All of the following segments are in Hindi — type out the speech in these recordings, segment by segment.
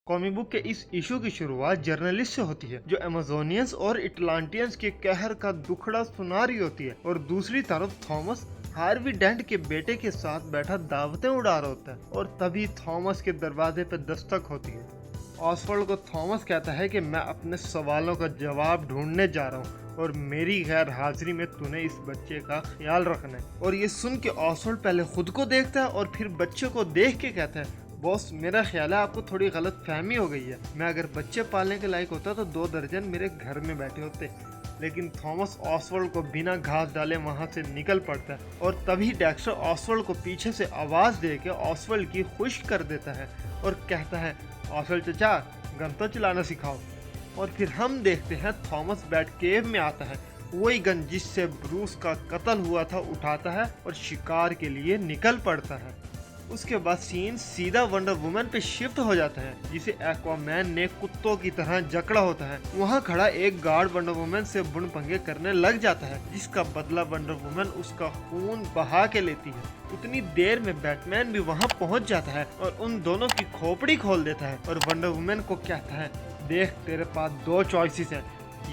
कॉमिक बुक के इस इशू की शुरुआत जर्नलिस्ट से होती है जो अमेजोनियंस और इटलांटियंस के कहर का दुखड़ा सुना रही होती है, और दूसरी तरफ थॉमस हार्वी डेंट के बेटे के साथ बैठा दावतें उड़ा रहा होता है। और तभी थॉमस के दरवाजे पर दस्तक होती है। ऑसवर्ल्ड को थॉमस कहता है कि मैं अपने सवालों का जवाब ढूंढने जा रहा हूँ और मेरी गैर हाजिरी में तूने इस बच्चे का ख्याल रखना है। और ये सुन के ऑसवर्ल्ड पहले खुद को देखता है और फिर बच्चे को देख के कहता है, बॉस मेरा ख्याल है आपको थोड़ी गलत फहमी हो गई है। मैं अगर बच्चे पालने के लायक होता तो 2 दर्जन मेरे घर में बैठे होते। लेकिन थॉमस ऑसवर्ल्ड को बिना घास डाले वहां से निकल पड़ता है, और तभी डेक्स्टर ऑसवर्ल्ड को पीछे से आवाज दे के ऑसवर्ल्ड की खुश कर देता है और कहता है, ऑसवर्ल्ड चचा गन तो चलाना सिखाओ। और फिर हम देखते हैं थॉमस बैट केव में आता है, वही गन जिससे ब्रूस का कत्ल हुआ था उठाता है और शिकार के लिए निकल पड़ता है। उसके बाद सीन सीधा वंडर वुमन पे शिफ्ट हो जाता है, जिसे एक्वामैन ने कुत्तों की तरह जकड़ा होता है। वहाँ खड़ा एक गार्ड वंडर वुमन से बुन पंगे करने लग जाता है, जिसका बदला वंडर वुमन उसका खून बहा के लेती है। उतनी देर में बैटमैन भी वहाँ पहुँच जाता है और उन दोनों की खोपड़ी खोल देता है और वंडर वुमन को कहता है, देख तेरे पास 2 चॉइसेस हैं,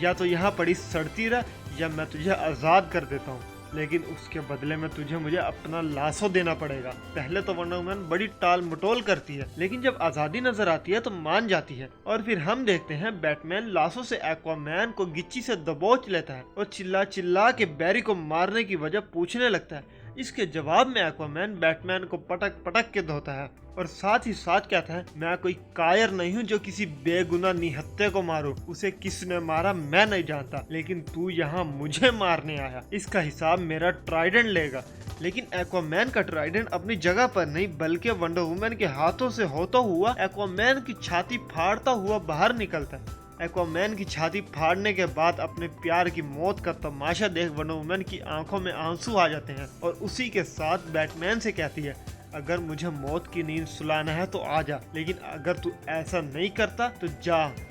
या तो यहाँ पड़ी सड़ती रह या मैं तुझे आज़ाद कर देता हूँ, लेकिन उसके बदले में तुझे मुझे अपना लाशो देना पड़ेगा। पहले तो वंडर वुमन बड़ी टाल मटोल करती है, लेकिन जब आज़ादी नजर आती है तो मान जाती है। और फिर हम देखते हैं बैटमैन लाशों से एक्वामैन को गिच्ची से दबोच लेता है और चिल्ला चिल्ला के बैरी को मारने की वजह पूछने लगता है। इसके जवाब में एक्वामैन बैटमैन को पटक पटक के धोता है और साथ ही साथ कहता है, मैं कोई कायर नहीं हूँ जो किसी बेगुनाह निहत्थे को मारूं। उसे किसने मारा मैं नहीं जानता, लेकिन तू यहाँ मुझे मारने आया, इसका हिसाब मेरा ट्राइडेंट लेगा। लेकिन एक्वामैन का ट्राइडेंट अपनी जगह पर नहीं, बल्कि वंडर वुमन के हाथों से होता हुआ एक्वामैन की छाती फाड़ता हुआ बाहर निकलता है। एक्वामैन की छाती फाड़ने के बाद अपने प्यार की मौत का तमाशा देख वंडर वुमन की आंखों में आंसू आ जाते हैं और उसी के साथ बैटमैन से कहती है, अगर मुझे मौत की नींद सुलाना है तो आ जा, लेकिन अगर तू ऐसा नहीं करता तो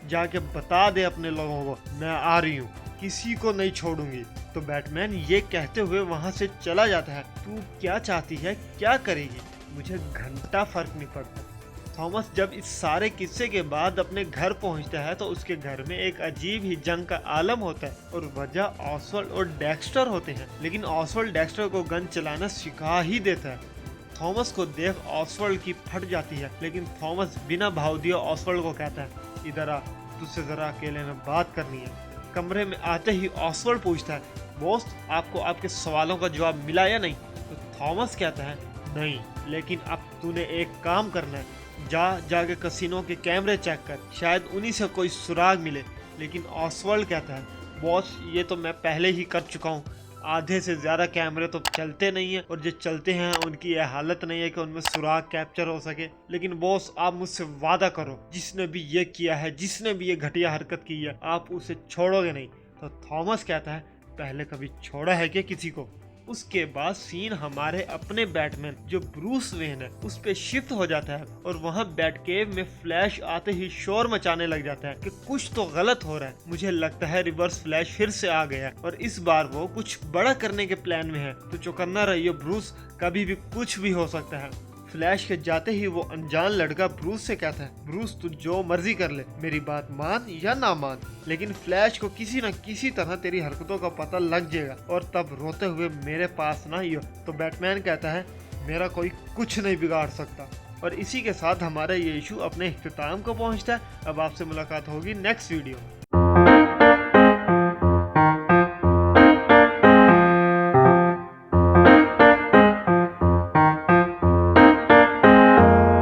जाके बता दे अपने लोगों को मैं आ रही हूँ, किसी को नहीं छोड़ूंगी। तो बैटमैन ये कहते हुए वहाँ से चला जाता है। तू क्या चाहती है, क्या करेगी, मुझे घंटा फर्क नहीं पड़ता। थॉमस जब इस सारे किस्से के बाद अपने घर पहुंचता है तो उसके घर में एक अजीब ही जंग का आलम होता है, और वजह ऑसवर्ल्ड और डेक्स्टर होते हैं। लेकिन ऑसवर्ल्ड डेक्स्टर को गन चलाना सिखा ही देता है। थॉमस को देख ऑसवर्ल्ड की फट जाती है, लेकिन थॉमस बिना भाव दिए ऑसवर्ल्ड को कहता है, इधर आ, तुझसे जरा अकेले में बात करनी है। कमरे में आते ही ऑसवर्ल्ड पूछता है, बॉस आपको आपके सवालों का जवाब मिला या नहीं? तो थॉमस कहता है, नहीं, लेकिन अब तूने एक काम करना है, जाके कसिनो के कैमरे चेक कर, शायद उन्हीं से कोई सुराग मिले। लेकिन ऑसवर्ल्ड कहता है, बॉस ये तो मैं पहले ही कर चुका हूँ, आधे से ज़्यादा कैमरे तो चलते नहीं है, और जो चलते हैं उनकी यह हालत नहीं है कि उनमें सुराग कैप्चर हो सके। लेकिन बॉस आप मुझसे वादा करो, जिसने भी ये किया है, जिसने भी ये घटिया हरकत की है, आप उसे छोड़ोगे नहीं। तो थॉमस कहता है, पहले कभी छोड़ा है क्या किसी को? उसके बाद सीन हमारे अपने बैटमैन जो ब्रूस वेन है उस पे शिफ्ट हो जाता है, और वहाँ बैटकेव में फ्लैश आते ही शोर मचाने लग जाता है कि कुछ तो गलत हो रहा है। मुझे लगता है रिवर्स फ्लैश फिर से आ गया और इस बार वो कुछ बड़ा करने के प्लान में है। तो चौकन्ना रहिए ब्रूस, कभी भी कुछ भी हो सकता है। फ्लैश के जाते ही वो अनजान लड़का ब्रूस से कहता है, ब्रूस तू जो मर्जी कर ले, मेरी बात मान या ना मान, लेकिन फ्लैश को किसी न किसी तरह तेरी हरकतों का पता लग जाएगा, और तब रोते हुए मेरे पास ना ही हो। तो बैटमैन कहता है, मेरा कोई कुछ नहीं बिगाड़ सकता। और इसी के साथ हमारा ये इशू अपने इख्तिताम को पहुंचता है। अब आपसे मुलाकात होगी नेक्स्ट वीडियो में।